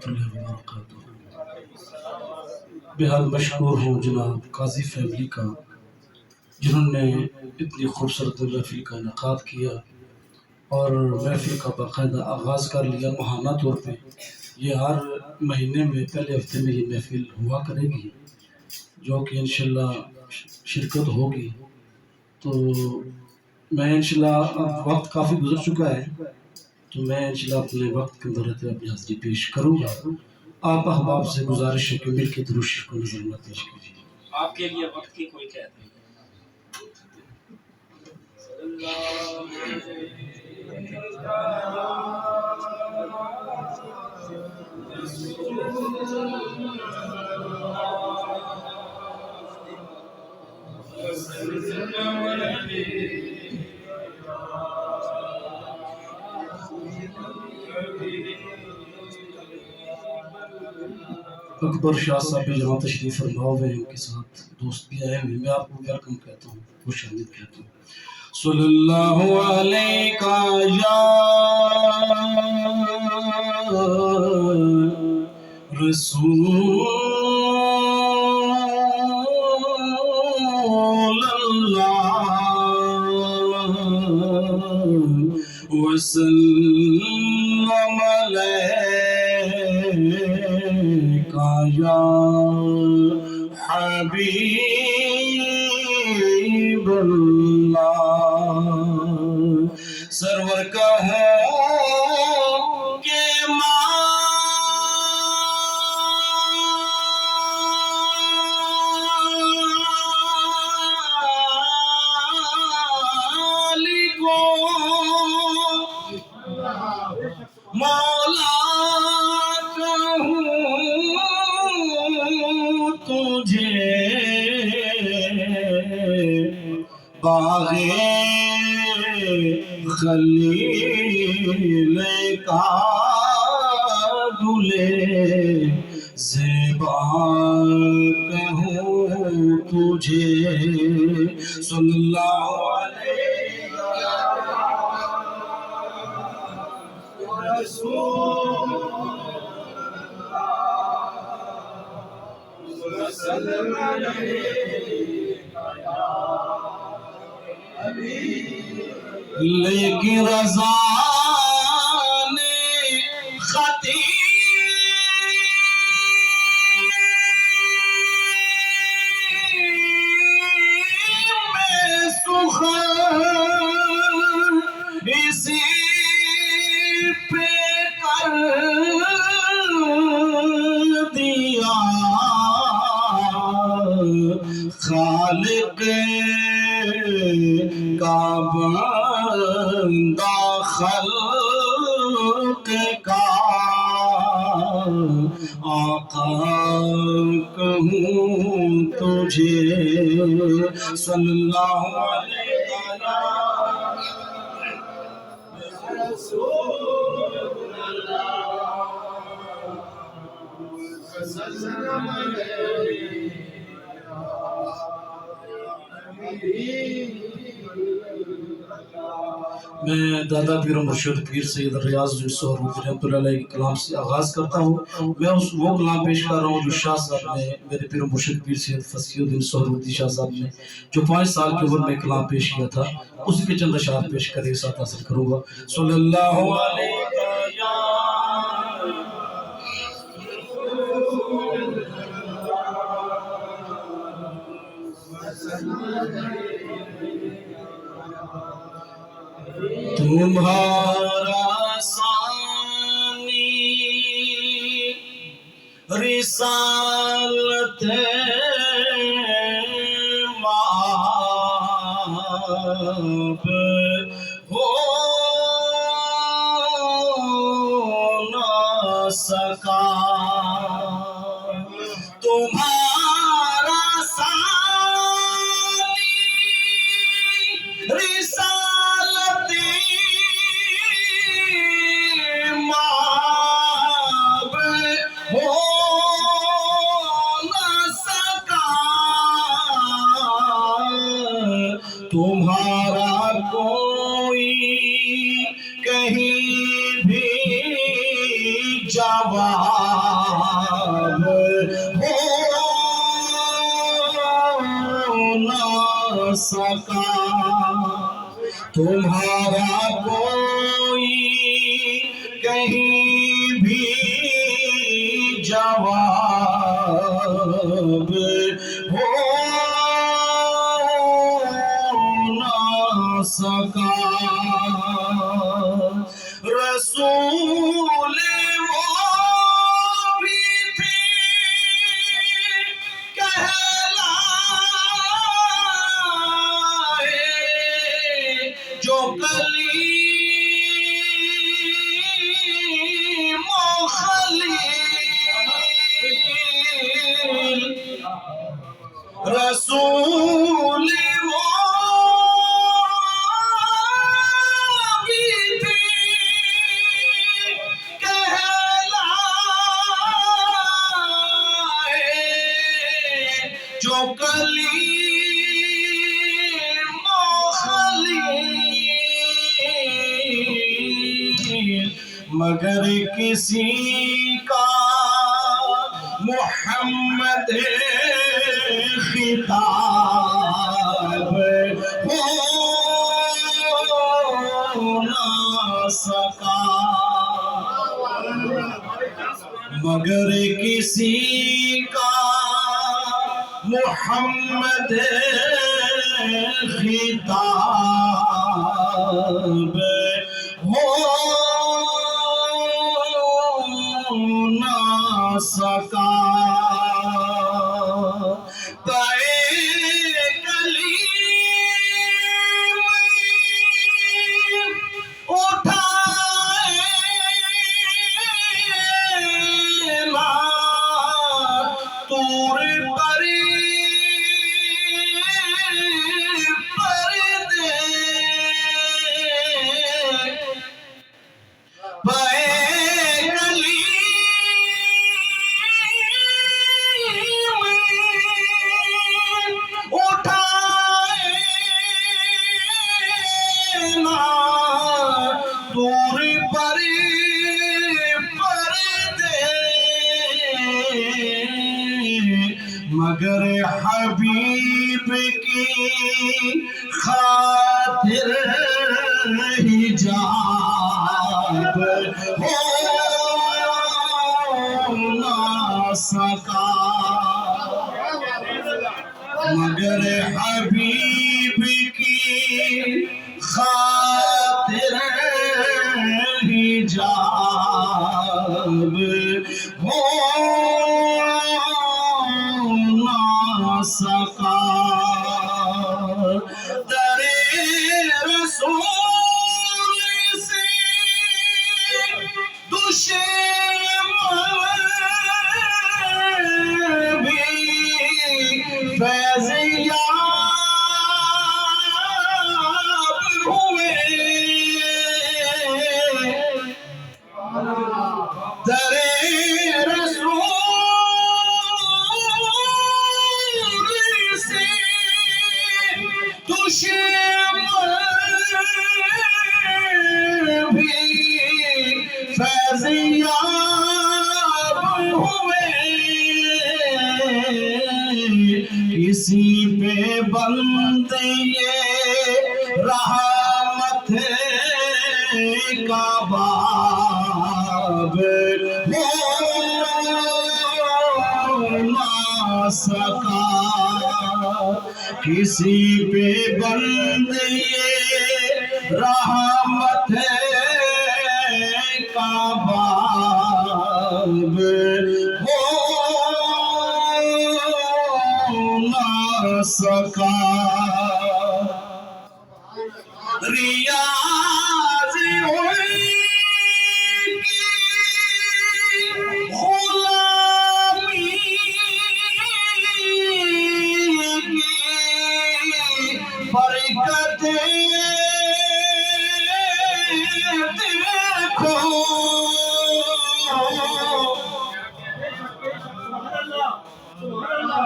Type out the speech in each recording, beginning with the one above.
اللہ وبرکاتہ۔ بہت مشکور ہوں جناب قاضی فیملی کا، جنہوں نے اتنی خوبصورت محفل کا انعقاد کیا اور محفل کا باقاعدہ آغاز کر لیا ماہانہ طور پہ۔ یہ ہر مہینے میں پہلے ہفتے میں یہ محفل ہوا کرے گی، جو کہ انشاءاللہ شرکت ہوگی۔ تو میں انشاءاللہ اب وقت کافی گزر چکا ہے، تو میں انشاءاللہ اپنے وقت کے اندر رہتے اپنی حاضری پیش کروں گا۔ آپ احباب سے گزارش ہے کہ مل کے درود شریف کو نظر نہ پیش کیجیے۔ آپ کے لیے وقت کی کوئی قید نہیں۔ اکبر شاہ صاحب بھی جہاں تشریف فرما ہوئے ہیں، ان کے ساتھ دوست بھی آئے ہوئے ہیں، میں آپ کو ویلکم کہتا ہوں، خوش آمدید کہتا ہوں۔ صلی اللہ علیہ یا رسول اللہ وسلم علیک یا حبیب اللہ۔ سرور کہو کہ مولا کہوں تجھے باغ خلیل کا گلے زیبا کہوں تجھے۔ صلی اللہ علیہ رسول وسلم لیکن رضا نے خطیب میں سخن اسی پہ کر دیا، خالق کا بندہ خلق کا آقا کہوں تجھے۔ صلی اللہ علیہ رسول میں دادا پیر و مرشد پیر سید ریاض الدین سہروردی رحمۃ اللہ علیہ کے کلام سے آغاز کرتا ہوں۔ میں وہ کلام پیش کر رہا ہوں جو شاہ صاحب نے، میرے پیر و مرشد پیر سید فصیح الدین سہروردی شاہ صاحب نے جو 5 سال کی عمر میں کلام پیش کیا تھا، اسی کے چند اشعار پیش کرے ساتھ حاصل کروں گا۔ صلی اللہ علیہ تمہارا ثانی رسالت مآب ہو نہ سکا، تمہارا ثانی رسالت مآب ہو نہ سکا، تمہارا کوئی کہیں بھی جواب نہ سکا تمہارا کوئی کہیں بھی جواب ہو نہ سکا رسول وہ بھی تھے کہلائے جو کلیم و خلیل رسول وہ بھی تھے کہلائے جو کلیم و خلیل مگر کسی کا محمد خطاب ہو نہ سکا مگر کسی کا محمد خطاب ہو نہ سکا پائے کلیم اٹھائے نا طور پردے دور پردے مگر حبیب کی خاطر حجاب ہو نہ سکا مگر حبیب کی خاطر حجاب ہو نہ سکا در رسول سے دشمن بھی فیض یاب ہوئے در رسول سے دشمن بھی فیض یاب ہوئے کسی پہ بند یہ رحمت کا باب ہو نہ سکا کسی پہ بند یہ رحمت کا باب ہو نہ سکا ریاض غلامی برکت دیکھو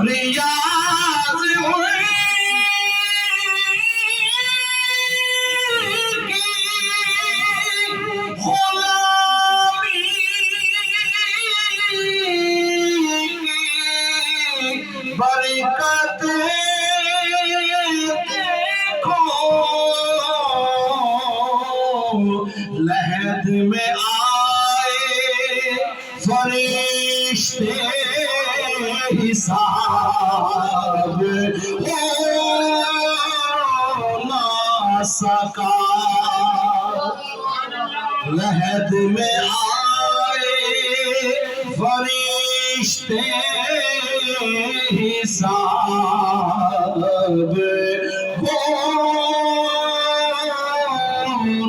ریاض غلامی فرشتے حساب ہو نہ سکا لحد میں آئے فرشتے حساب ہو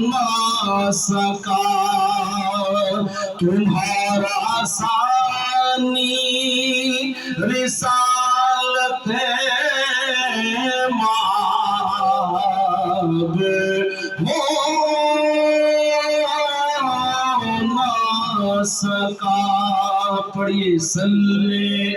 نہ سکا تمہارا ثانی رسالت مآب ہو نہ سکا پڑھیے صلی